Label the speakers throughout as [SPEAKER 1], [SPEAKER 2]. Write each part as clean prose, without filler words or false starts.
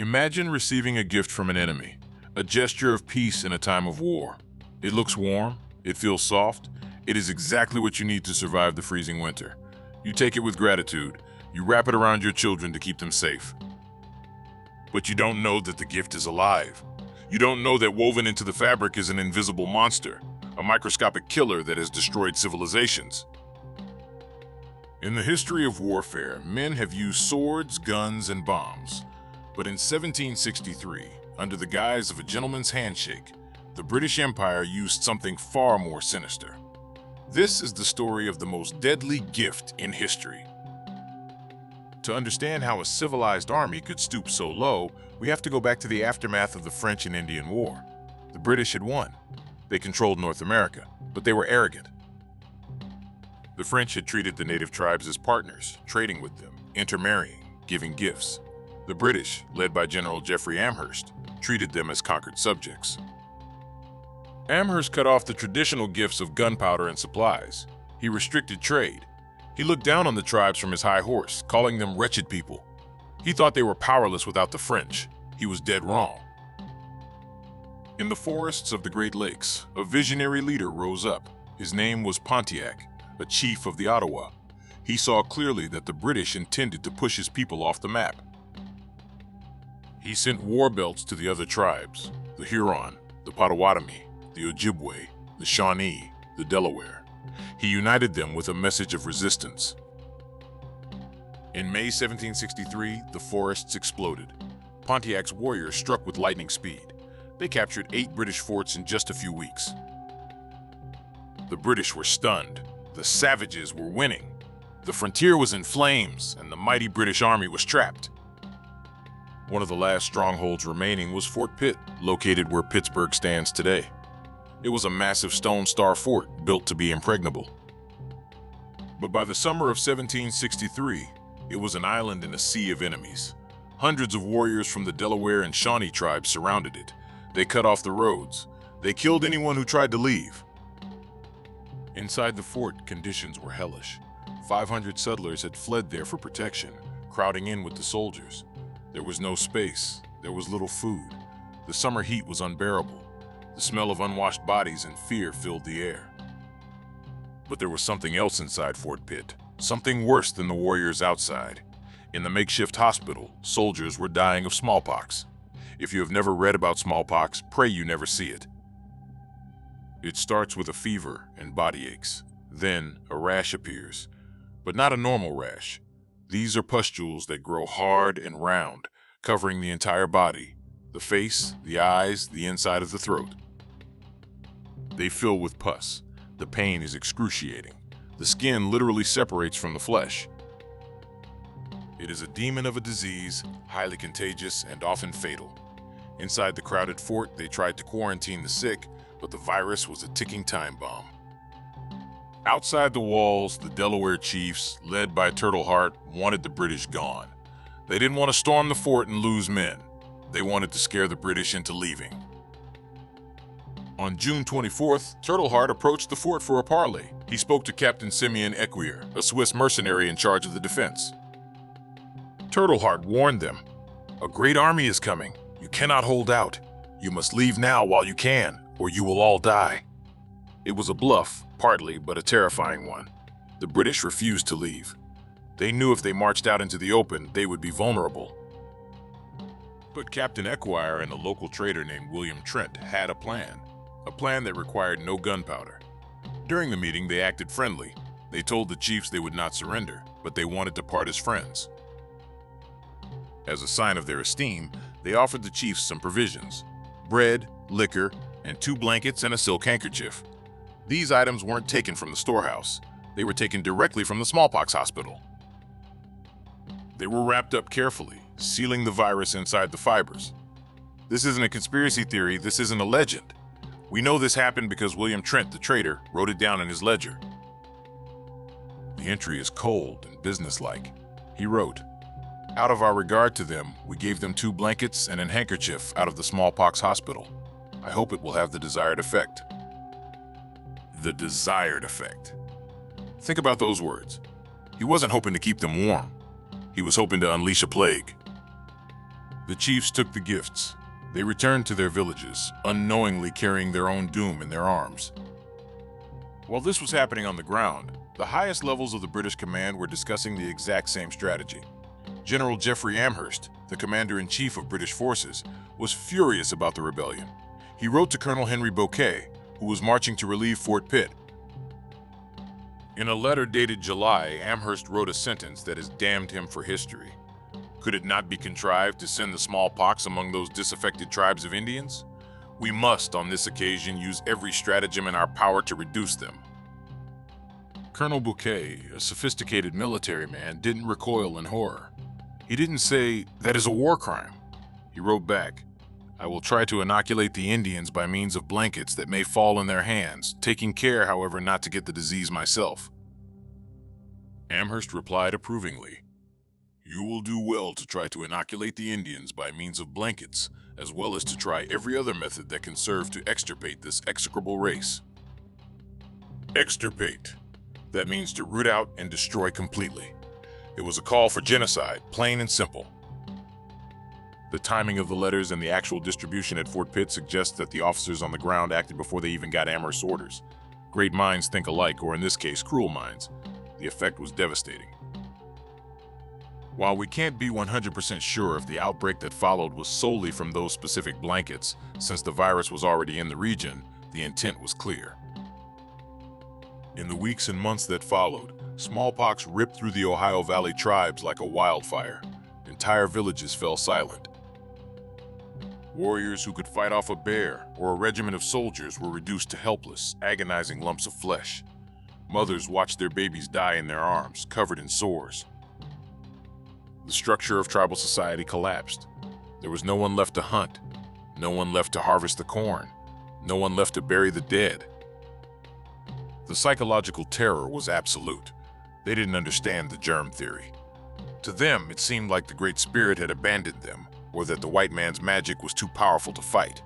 [SPEAKER 1] Imagine receiving a gift from an enemy, a gesture of peace in a time of war. It looks warm, it feels soft, it is exactly what you need to survive the freezing winter. You take it with gratitude, you wrap it around your children to keep them safe. But you don't know that the gift is alive. You don't know that woven into the fabric is an invisible monster, a microscopic killer that has destroyed civilizations. In the history of warfare, men have used swords, guns, and bombs. But in 1763, under the guise of a gentleman's handshake, the British Empire used something far more sinister. This is the story of the most deadly gift in history. To understand how a civilized army could stoop so low, we have to go back to the aftermath of the French and Indian War. The British had won. They controlled North America, but they were arrogant. The French had treated the native tribes as partners, trading with them, intermarrying, giving gifts. The British, led by General Geoffrey Amherst, treated them as conquered subjects. Amherst cut off the traditional gifts of gunpowder and supplies. He restricted trade. He looked down on the tribes from his high horse, calling them wretched people. He thought they were powerless without the French. He was dead wrong. In the forests of the Great Lakes, a visionary leader rose up. His name was Pontiac, a chief of the Ottawa. He saw clearly that the British intended to push his people off the map. He sent war belts to the other tribes, the Huron, the Potawatomi, the Ojibwe, the Shawnee, the Delaware. He united them with a message of resistance. In May 1763, the forests exploded. Pontiac's warriors struck with lightning speed. They captured 8 British forts in just a few weeks. The British were stunned. The savages were winning. The frontier was in flames, and the mighty British army was trapped. One of the last strongholds remaining was Fort Pitt, located where Pittsburgh stands today. It was a massive Stone Star fort built to be impregnable. But by the summer of 1763, it was an island in a sea of enemies. Hundreds of warriors from the Delaware and Shawnee tribes surrounded it. They cut off the roads. They killed anyone who tried to leave. Inside the fort, conditions were hellish. 500 settlers had fled there for protection, crowding in with the soldiers. There was no space. There was little food. The summer heat was unbearable. The smell of unwashed bodies and fear filled the air. But there was something else inside Fort Pitt, something worse than the warriors outside. In the makeshift hospital, soldiers were dying of smallpox. If you have never read about smallpox, pray you never see it. It starts with a fever and body aches. Then a rash appears, but not a normal rash. These are pustules that grow hard and round, covering the entire body, the face, the eyes, the inside of the throat. They fill with pus. The pain is excruciating. The skin literally separates from the flesh. It is a demon of a disease, highly contagious and often fatal. Inside the crowded fort, they tried to quarantine the sick, but the virus was a ticking time bomb. Outside the walls, the Delaware chiefs, led by Turtle Heart, wanted the British gone. They didn't want to storm the fort and lose men. They wanted to scare the British into leaving. On June 24th, Turtle Heart approached the fort for a parley. He spoke to Captain Simeon Equier, a Swiss mercenary in charge of the defense. Turtle Heart warned them, "A great army is coming. You cannot hold out. You must leave now while you can, or you will all die." It was a bluff, partly, but a terrifying one. The British refused to leave. They knew if they marched out into the open, they would be vulnerable. But Captain Equier and a local trader named William Trent had a plan that required no gunpowder. During the meeting, they acted friendly. They told the chiefs they would not surrender, but they wanted to part as friends. As a sign of their esteem, they offered the chiefs some provisions: bread, liquor, and 2 blankets and a silk handkerchief. These items weren't taken from the storehouse. They were taken directly from the smallpox hospital. They were wrapped up carefully, sealing the virus inside the fibers. This isn't a conspiracy theory, this isn't a legend. We know this happened because William Trent, the trader, wrote it down in his ledger. The entry is cold and businesslike. He wrote, "Out of our regard to them, we gave them 2 blankets and a handkerchief out of the smallpox hospital. I hope it will have the desired effect." The desired effect. Think about those words. He wasn't hoping to keep them warm. He was hoping to unleash a plague. The chiefs took the gifts. They returned to their villages, unknowingly carrying their own doom in their arms. While this was happening on the ground, the highest levels of the British command were discussing the exact same strategy. General Geoffrey Amherst, the commander-in-chief of British forces, was furious about the rebellion. He wrote to Colonel Henry Bouquet, who was marching to relieve Fort Pitt. In a letter dated July, Amherst wrote a sentence that has damned him for history. Could it not be contrived to send the smallpox among those disaffected tribes of Indians? We must, on this occasion, use every stratagem in our power to reduce them. Colonel Bouquet, a sophisticated military man, didn't recoil in horror. He didn't say, "That is a war crime." He wrote back, "I will try to inoculate the Indians by means of blankets that may fall in their hands, taking care, however, not to get the disease myself." Amherst replied approvingly, "You will do well to try to inoculate the Indians by means of blankets, as well as to try every other method that can serve to extirpate this execrable race." Extirpate. That means to root out and destroy completely. It was a call for genocide, plain and simple. The timing of the letters and the actual distribution at Fort Pitt suggests that the officers on the ground acted before they even got Amherst's orders. Great minds think alike, or in this case, cruel minds. The effect was devastating. While we can't be 100% sure if the outbreak that followed was solely from those specific blankets, since the virus was already in the region, the intent was clear. In the weeks and months that followed, smallpox ripped through the Ohio Valley tribes like a wildfire. Entire villages fell silent. Warriors who could fight off a bear or a regiment of soldiers were reduced to helpless, agonizing lumps of flesh. Mothers watched their babies die in their arms, covered in sores. The structure of tribal society collapsed. There was no one left to hunt, no one left to harvest the corn, no one left to bury the dead. The psychological terror was absolute. They didn't understand the germ theory. To them, it seemed like the Great Spirit had abandoned them, or that the white man's magic was too powerful to fight.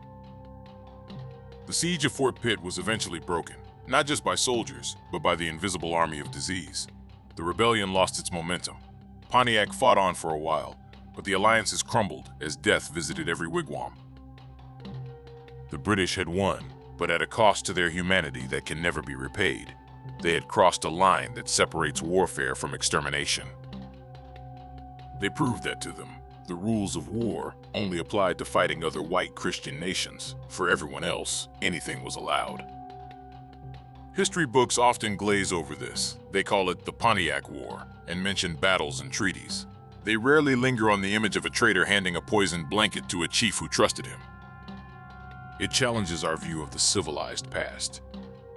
[SPEAKER 1] The siege of Fort Pitt was eventually broken, not just by soldiers, but by the invisible army of disease. The rebellion lost its momentum. Pontiac fought on for a while, but the alliances crumbled as death visited every wigwam. The British had won, but at a cost to their humanity that can never be repaid. They had crossed a line that separates warfare from extermination. They proved that to them. The rules of war only applied to fighting other white Christian nations. For everyone else, anything was allowed. History books often glaze over this. They call it the Pontiac War and mention battles and treaties. They rarely linger on the image of a traitor handing a poisoned blanket to a chief who trusted him. It challenges our view of the civilized past.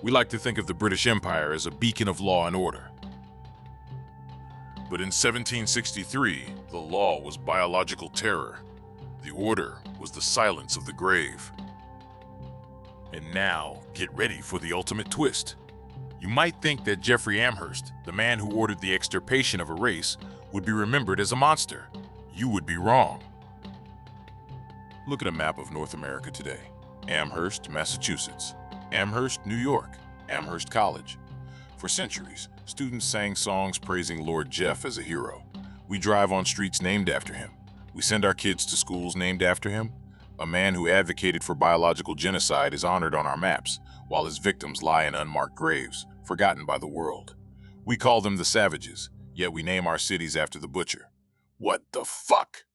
[SPEAKER 1] We like to think of the British Empire as a beacon of law and order. But in 1763, the law was biological terror. The order was the silence of the grave. And now, get ready for the ultimate twist. You might think that Geoffrey Amherst, the man who ordered the extirpation of a race, would be remembered as a monster. You would be wrong. Look at a map of North America today. Amherst, Massachusetts. Amherst, New York. Amherst College. For centuries, students sang songs praising Lord Jeff as a hero. We drive on streets named after him. We send our kids to schools named after him. A man who advocated for biological genocide is honored on our maps, while his victims lie in unmarked graves, forgotten by the world. We call them the savages, yet we name our cities after the butcher. What the fuck?